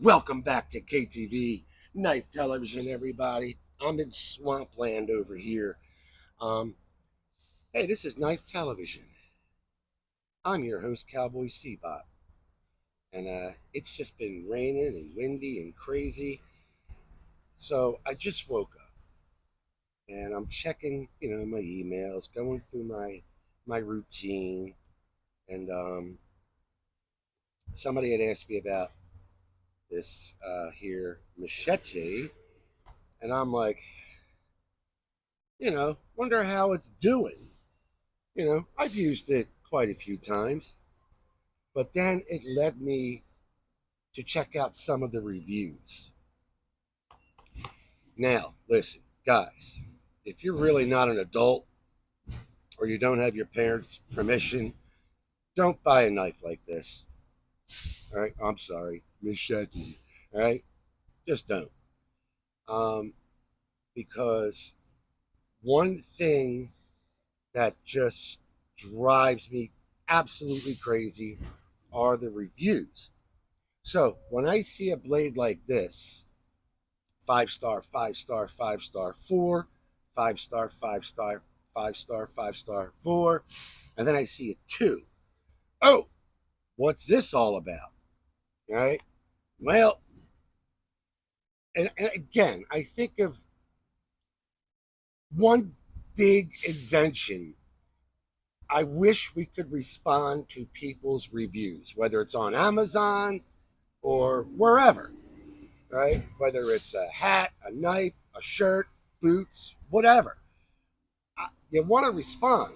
Welcome back to KTV Night Television, everybody. I'm in swampland over here. Um, hey, this is Night Television. I'm your host, Cowboy Seabot, and it's just been raining and windy and crazy. So I just woke up and I'm checking, my emails, going through my routine, and somebody had asked me about this here machete, and I'm like, wonder how it's doing. I've used it quite a few times, but then it led me to check out some of the reviews. Now, listen, guys, if you're really not an adult or you don't have your parents' permission, don't buy a knife like this. All right, I'm sorry, machete. All right, just don't. Um, because one thing that just drives me absolutely crazy are the reviews. So when I see a blade like this, 5 star, 5 star, 5 star, 4, 5 star, 5 star, 5 star, 5 star, 4, and then I see a 2. Oh, what's this all about? All right. Well, and again, I think of one big invention. I wish we could respond to people's reviews, whether it's on Amazon or wherever, right? Whether it's a hat, a knife, a shirt, boots, whatever. You want to respond.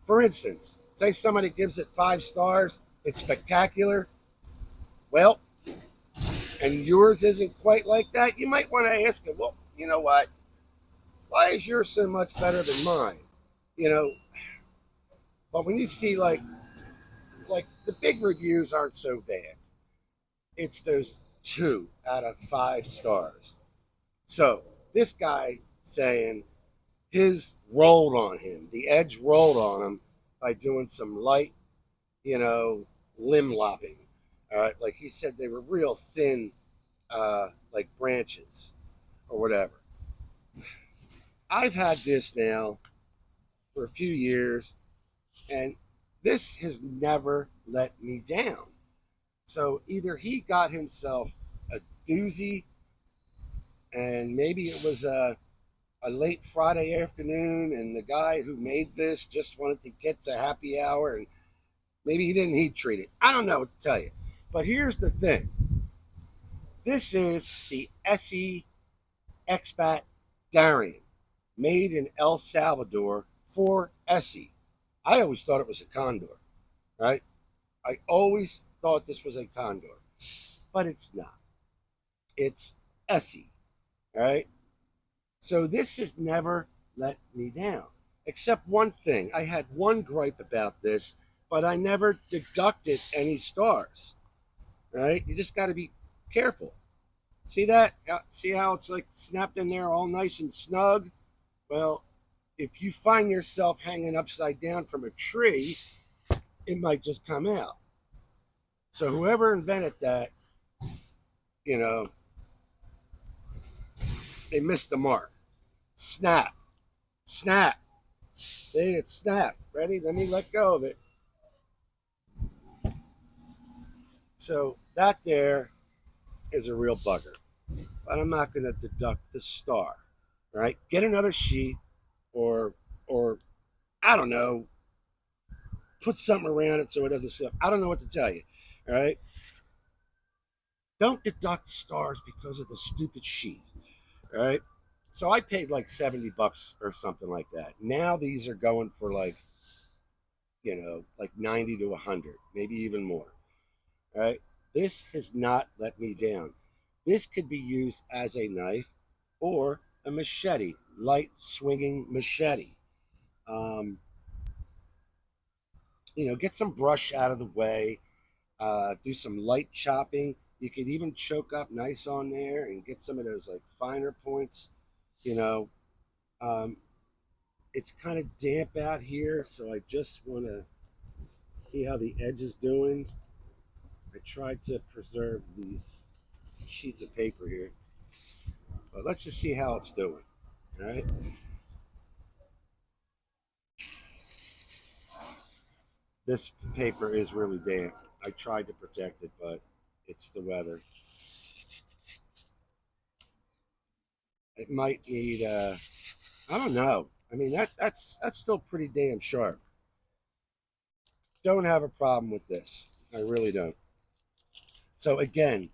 For instance, say somebody gives it 5 stars, it's spectacular. Well, and yours isn't quite like that, you might want to ask them, well, you know what? Why is yours so much better than mine? You know, but when you see like the big reviews aren't so bad. It's those 2 out of 5 stars. So this guy saying his rolled on him, the edge rolled on him by doing some light, you know, limb lopping. All right, like he said, they were real thin, like branches or whatever. I've had this now for a few years, and this has never let me down. So either he got himself a doozy, and maybe it was a late Friday afternoon, and the guy who made this just wanted to get to happy hour, and maybe he didn't heat treat it. I don't know what to tell you. But here's the thing. This is the ESEE Expat Darien, made in El Salvador for ESEE. I always thought it was a condor, right? I always thought this was a condor, but it's not. It's ESEE, right? So this has never let me down, except one thing. I had one gripe about this, but I never deducted any stars, right? You just got to be careful. See that? See how it's like snapped in there all nice and snug? Well, if you find yourself hanging upside down from a tree, it might just come out. So whoever invented that, you know, they missed the mark. Snap. Snap. See, it's snap. Ready? Let me let go of it. So that there is a real bugger. But I'm not going to deduct the star. Right? Get another sheath, or I don't know, put something around it so it doesn't slip. I don't know what to tell you. All right? Don't deduct stars because of the stupid sheath. All right? So I paid like $70 or something like that. Now these are going for like, like 90 to 100, maybe even more. All right? This has not let me down. This could be used as a knife or a machete, light swinging machete. Um, get some brush out of the way, do some light chopping. You could even choke up nice on there and get some of those like finer points. You know, um, it's kind of damp out here, so I just want to see how the edge is doing. I tried to preserve these. sheets of paper here. But let's just see how it's doing. All right. This paper is really damp. I tried to protect it, but it's the weather. It might need I don't know. I mean that's still pretty damn sharp. Don't have a problem with this. I really don't. So again,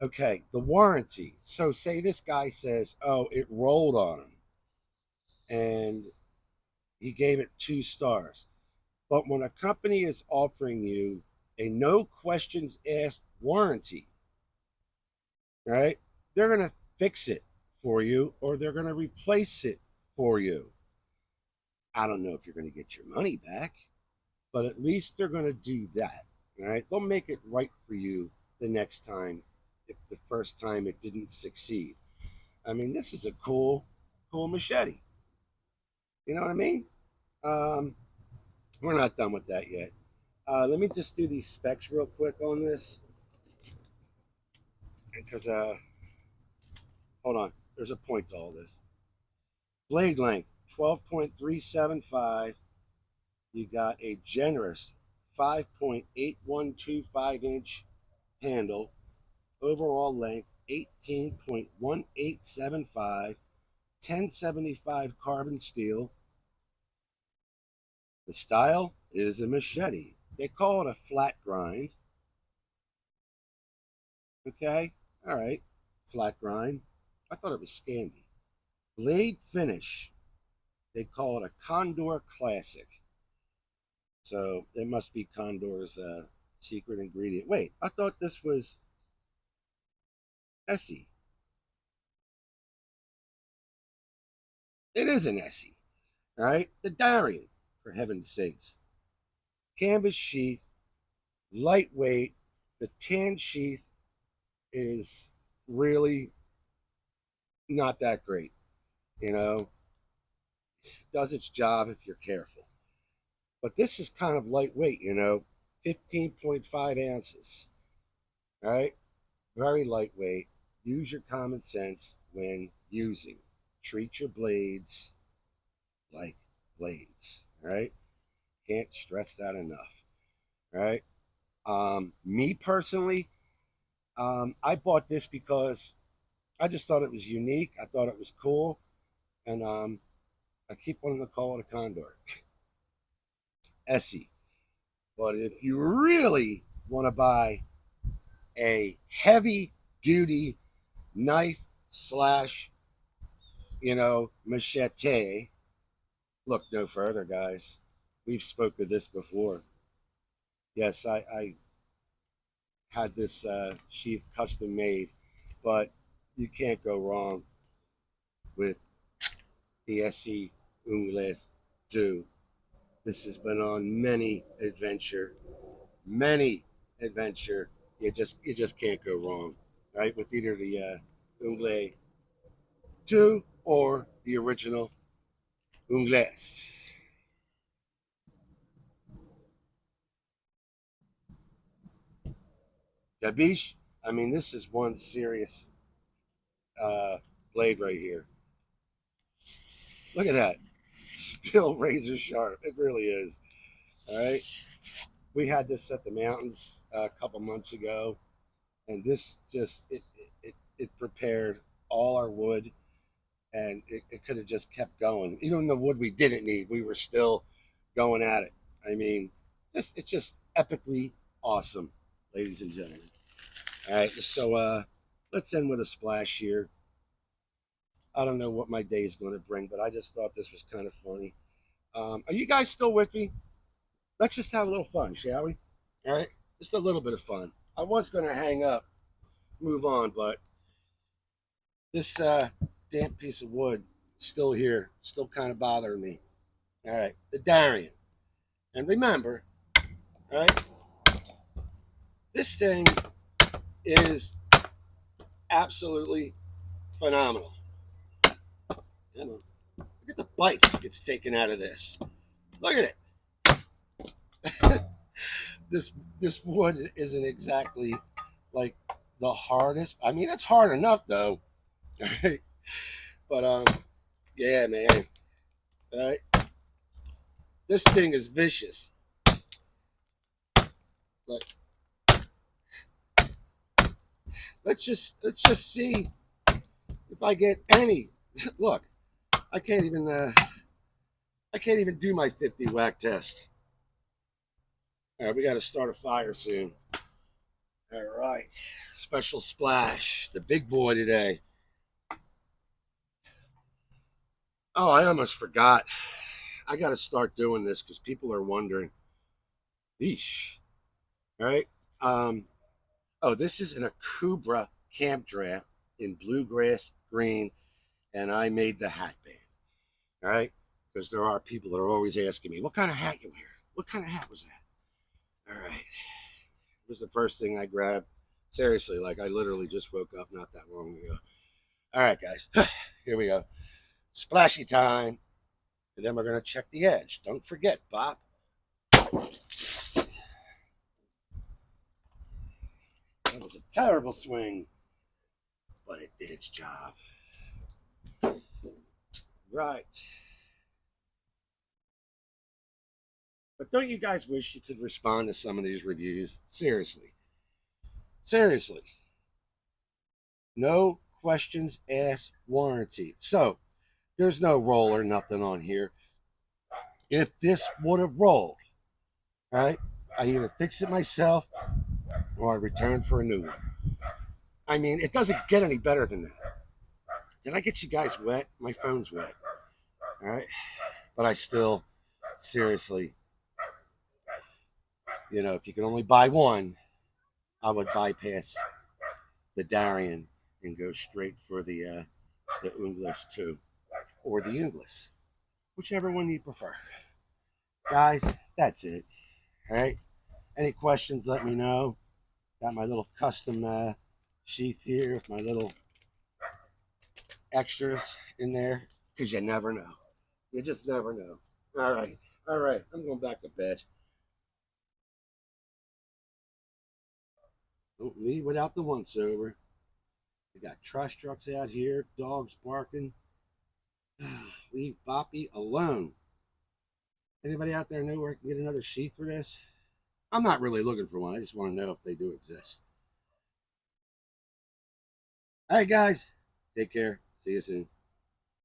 okay, the warranty. So say this guy says, "Oh, it rolled on him," and he gave it 2 stars. But when a company is offering you a no questions asked warranty, right? They're going to fix it for you or they're going to replace it for you. I don't know if you're going to get your money back, but at least they're going to do that. All right. They'll make it right for you the next time if the first time it didn't succeed. I mean, this is a cool machete. You know what I mean? Um, we're not done with that yet. Let me just do these specs real quick on this because, hold on, there's a point to all this. Blade length 12.375. You got a generous 5.8125-inch handle. Overall length 18.1875. 1075 carbon steel. The style is a machete. They call it a flat grind. Okay, all right, flat grind. I thought it was Scandi. Blade finish. They call it a Condor Classic. So it must be Condor's secret ingredient. Wait, I thought this was ESEE. It is an ESEE. All right, the Darien, for heaven's sakes. Canvas sheath, lightweight. The tan sheath is really not that great. You know, does its job if you're careful. But this is kind of lightweight, 15.5 ounces. All right, very lightweight. Use your common sense when using. Treat your blades like blades. All right, can't stress that enough. All right. Me personally, I bought this because I just thought it was unique. I thought it was cool, and I keep wanting to call it a Condor. ESEE. But if you really want to buy a heavy duty knife slash, machete, look no further, guys. We've spoke of this before. Yes, I had this sheath custom made, but you can't go wrong with the ESEE Ungles 2. This has been on many adventure. You just can't go wrong, right? With either the Ungle 2 or the original Ungles. Gabish, I mean, this is one serious uh, blade right here. Look at that. Still razor sharp. It really is. All right. We had this at the mountains a couple months ago, and this just it prepared all our wood, and it could have just kept going. Even the wood we didn't need, we were still going at it. I mean, it's just epically awesome, ladies and gentlemen. All right, so let's end with a splash here. I don't know what my day is going to bring, but I just thought this was kind of funny. Are you guys still with me? Let's just have a little fun, shall we? All right, just a little bit of fun. I was going to hang up, move on, but this damp piece of wood still here, still kind of bothering me. All right, the Darien. And remember, all right, this thing is absolutely phenomenal. Come on. Look at the bites it's taken out of this. Look at it. this wood isn't exactly like the hardest. I mean, it's hard enough though. Right? But yeah, man. All right. This thing is vicious. But let's just see if I get any. Look, I can't even do my 50 whack test. All right, we got to start a fire soon. All right, special splash, the big boy today. Oh, I almost forgot. I got to start doing this because people are wondering. Eesh. All right. Um. Oh, this is an Akubra camp draft in bluegrass green, and I made the hat band. All right, because there are people that are always asking me, "What kind of hat you wear? What kind of hat was that?" All right, this is the first thing I grabbed. Seriously, like I literally just woke up not that long ago. All right, guys, here we go. Splashy time, and then we're gonna check the edge. Don't forget, Bob. That was a terrible swing, but it did its job. Right. But don't you guys wish you could respond to some of these reviews? Seriously. Seriously. No questions asked warranty. So there's no roll or nothing on here. If this would have rolled, right, I either fix it myself or I return for a new one. I mean, it doesn't get any better than that. Did I get you guys wet? My phone's wet. All right. But I still, seriously, if you could only buy one, I would bypass the Darien and go straight for the English too, or the English, whichever one you prefer. Guys, that's it. All right. Any questions? Let me know. Got my little custom sheath here with my little extras in there because you never know. You just never know. All right. All right. I'm going back to bed. Don't leave without the once over. We got trash trucks out here, dogs barking. Leave Boppy alone. Anybody out there know where I can get another sheath for this? I'm not really looking for one. I just want to know if they do exist. All right, guys. Take care. See you soon.